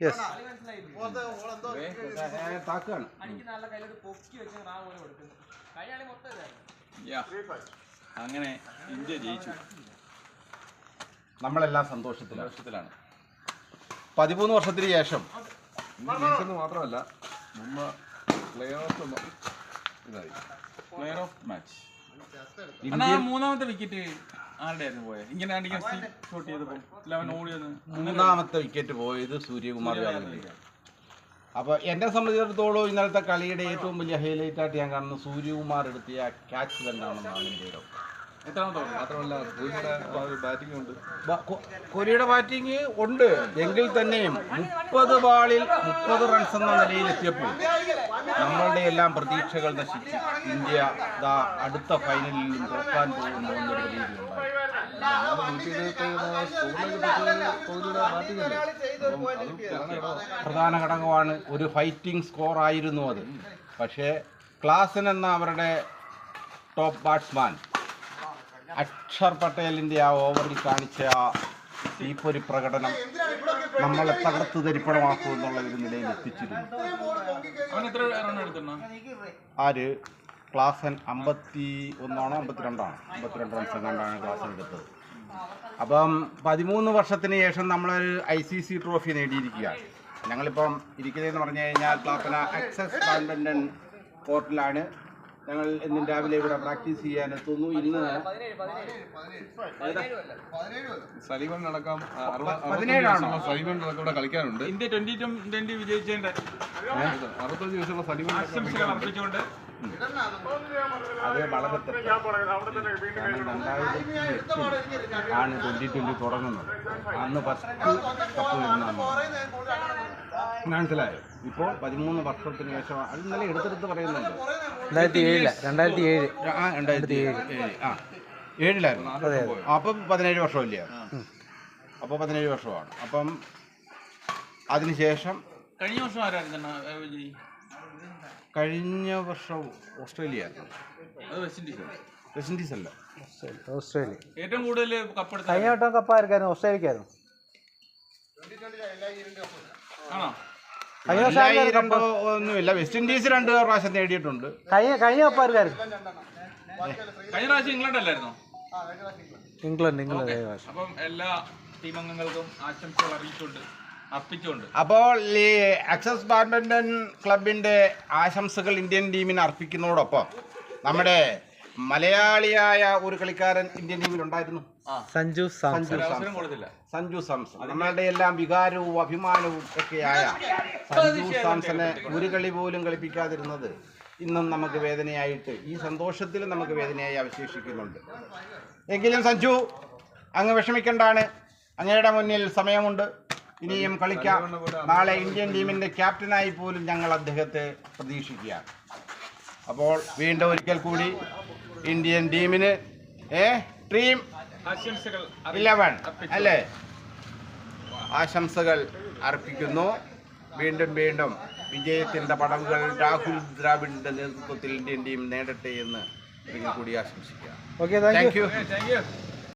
Yes. അങ്ങനെ India ജയിച്ചു. നമ്മളെല്ലാം സന്തോഷത്തിലാണ്. 13 വർഷത്തിന് ശേഷം മാത്രമല്ല മുമ്പ് പ്ലെയർ ഓഫ് മാച്ച് മൂന്നാമത്തെ വിക്കറ്റ് ആരുടെയായിരുന്നു പോയത്? ഇങ്ങനെ ഷോട്ട് ചെയ്തപ്പോൾ 11 ഓടിയത് മൂന്നാമത്തെ വിക്കറ്റ് പോയത് സൂര്യകുമാർ യാദവിന്റെ. അപ്പോൾ എന്നെ സംബന്ധിച്ചിടത്തോളം ഇന്നലത്തെ കളിയുടെ ഏറ്റവും വലിയ ഹൈലൈറ്റ് ആയിട്ട് ഞാൻ കാണുന്നത് സൂര്യകുമാർ എടുത്തിയ ക്യാച്ച് തന്നെയാണെന്നാണ് എൻ്റെ ഇടം. മാത്രമല്ല കോഹ്ലിയുടെ ബാറ്റിംഗ് ഉണ്ട് എങ്കിൽ തന്നെയും 30 ബാളിൽ 30 റൺസ് എന്ന നിലയിലെത്തിയപ്പോൾ നമ്മളുടെ എല്ലാം പ്രതീക്ഷകൾ നശിച്ചു. ഇന്ത്യ അടുത്ത ഫൈനലിൽ തോക്കാൻ പോകുന്നു എന്നൊരു രീതിയിലുണ്ടായി. പ്രധാന ഘടകമാണ്, ഒരു ഫൈറ്റിംഗ് സ്കോർ ആയിരുന്നു അത്. പക്ഷേ ക്ലാസൻ എന്ന അവരുടെ ടോപ്പ് ബാറ്റ്സ്മാൻ അക്ഷർ പട്ടേലിൻ്റെ ആ ഓവറിൽ കാണിച്ച തീപ്പൊരി പ്രകടനം നമ്മളെ തകർത്ത് തരിപ്പണമാക്കും എന്നുള്ള ഒരു നിലയിൽ എത്തിച്ചിരുന്നു. ആര്? ക്ലാസൻ 51 52 റൺസ് കണ്ടാണ് ക്ലാസൻ എടുത്തത്. അപ്പം 13 വർഷത്തിന് ശേഷം നമ്മളൊരു ICC ട്രോഫി നേടിയിരിക്കുകയാണ്. ഞങ്ങളിപ്പം ഇരിക്കുന്നതെന്ന് പറഞ്ഞു കഴിഞ്ഞാൽ ക്ലാപ്പന ആക്സസ് ബാഡ്മിൻ്റൺ കോർട്ടിലാണ്. ഞങ്ങൾ ഇന്ന് രാവിലെ ഇവിടെ പ്രാക്ടീസ് ചെയ്യാനെത്തുന്നു. ഇന്ന് സലീമൻ അടക്കം 17 സലീമൻ ഇവിടെ കളിക്കാനുണ്ട്. ഇന്ത്യ 2020 വിജയിച്ചതിന്റെ 65 ദിവസമുള്ള സലീമൻ ആശംസകൾ അർപ്പിച്ചുകൊണ്ട് അത് വളരെ ആണ് 2020 തുടങ്ങുന്നത്. അന്ന് ഫസ്റ്റ് കപ്പ് വരുന്നതാണ്. മനസ്സിലായോ? ഇപ്പോൾ 13 വർഷത്തിന് ശേഷം അത് ഇന്നലെ എടുത്തെടുത്ത് പറയുന്നുണ്ട്. 2007 അപ്പം 17 വർഷമില്ല. അപ്പോൾ 17 വർഷമാണ്. അപ്പം അതിനുശേഷം കഴിഞ്ഞ വർഷം ആരായിരുന്നു വിജയ്? കഴിഞ്ഞ വർഷം ഓസ്ട്രേലിയ. അത് വെസ്റ്റ് ഇൻഡീസ് അല്ല, ഓസ്ട്രേലിയ. ഏറ്റവും കൂടുതൽ കപ്പെടുത്ത കഴിഞ്ഞ വട്ടം കപ്പായിരിക്കായിരുന്നു, ഓസ്ട്രേലിയക്കായിരുന്നു. ആണോ? ഒന്നുമില്ല, വെസ്റ്റ് ഇൻഡീസ് 2 പ്രാവശ്യം നേടിയിട്ടുണ്ട്. കഴിഞ്ഞ കപ്പായിരിക്കായിരുന്നു കഴിഞ്ഞ പ്രാവശ്യം ഇംഗ്ലണ്ട് അല്ലായിരുന്നോ? ഇംഗ്ലണ്ട്. അപ്പം എല്ലാ ടീം അംഗങ്ങൾക്കും ആശംസകൾ അർപ്പിച്ചുകൊണ്ട് അപ്പോൾ ഈ ആക്സസ് ബാഡ്മിൻ്റൺ ക്ലബിൻ്റെ ആശംസകൾ ഇന്ത്യൻ ടീമിന് അർപ്പിക്കുന്നതോടൊപ്പം നമ്മുടെ മലയാളിയായ ഒരു കളിക്കാരൻ ഇന്ത്യൻ ടീമിലുണ്ടായിരുന്നു, സഞ്ജു സാംസൺ. നമ്മളുടെ എല്ലാം വികാരവും അഭിമാനവും ഒക്കെയായ സഞ്ജു സാംസനെ ഒരു കളി പോലും കളിപ്പിക്കാതിരുന്നത് ഇന്നും നമുക്ക് വേദനയായിട്ട്, ഈ സന്തോഷത്തിൽ നമുക്ക് വേദനയായി അവശേഷിക്കുന്നുണ്ട്. എങ്കിലും സഞ്ജു അങ്ങ് വിഷമിക്കേണ്ടാണ്, അങ്ങയുടെ മുന്നിൽ സമയമുണ്ട്, ഇനിയും കളിക്കാം. നാളെ ഇന്ത്യൻ ടീമിൻ്റെ ക്യാപ്റ്റനായി പോലും ഞങ്ങൾ അദ്ദേഹത്തെ പ്രതീക്ഷിക്കുകയാണ്. അപ്പോൾ വീണ്ടും ഒരിക്കൽ കൂടി ഇന്ത്യൻ ടീമിന് ടീം 11 അല്ലേ ആശംസകൾ അർപ്പിക്കുന്നു. വീണ്ടും വിജയത്തിൻ്റെ പടവുകൾ രാഹുൽ ദ്രാവിഡിൻ്റെ നേതൃത്വത്തിൽ ഇന്ത്യൻ ടീം നേടട്ടെ എന്ന് ഒരിക്കൽ കൂടി ആശംസിക്കാം. Okay, thank you.